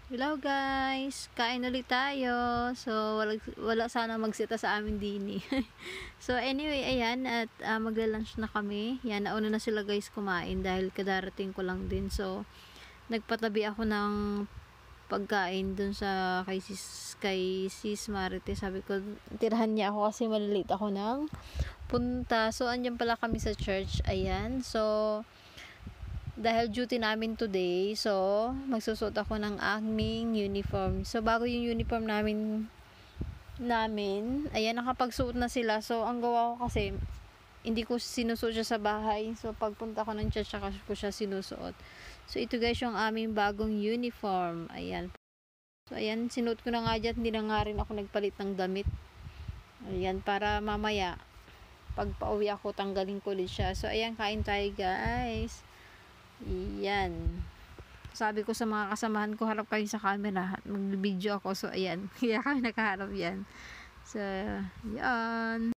Hello guys, kain ulit tayo. So wala sana magsita sa amin din. So anyway, ayan at magla-lunch na kami. Yan, nauna na sila guys kumain dahil kadarating ko lang din. So nagpatabi ako ng pagkain dun sa kay sis Marite. Sabi ko, tirahan niya ako kasi malilate ako ng punta. So andyan pala kami sa church. Ayan. So dahil duty namin today, so magsusuot ako ng aming uniform. So bago yung uniform namin, ayan, nakapagsuot na sila. So ang gawa ko kasi hindi ko sinusuot siya sa bahay. So pagpunta ko ng church, saka ko siya sinusuot. So ito guys yung aming bagong uniform. Ayan. So ayan, sinuot ko na nga dyan. Hindi na nga rin ako nagpalit ng damit. Ayan, para mamaya pag pauwi ako, tanggalin ko ulit siya. So ayan, kain tayo guys. Yan. Sabi ko sa mga kasamahan ko, harap kayo sa camera at mag-video ako. So, ayan. Kaya kami nakaharap yan. So, yan.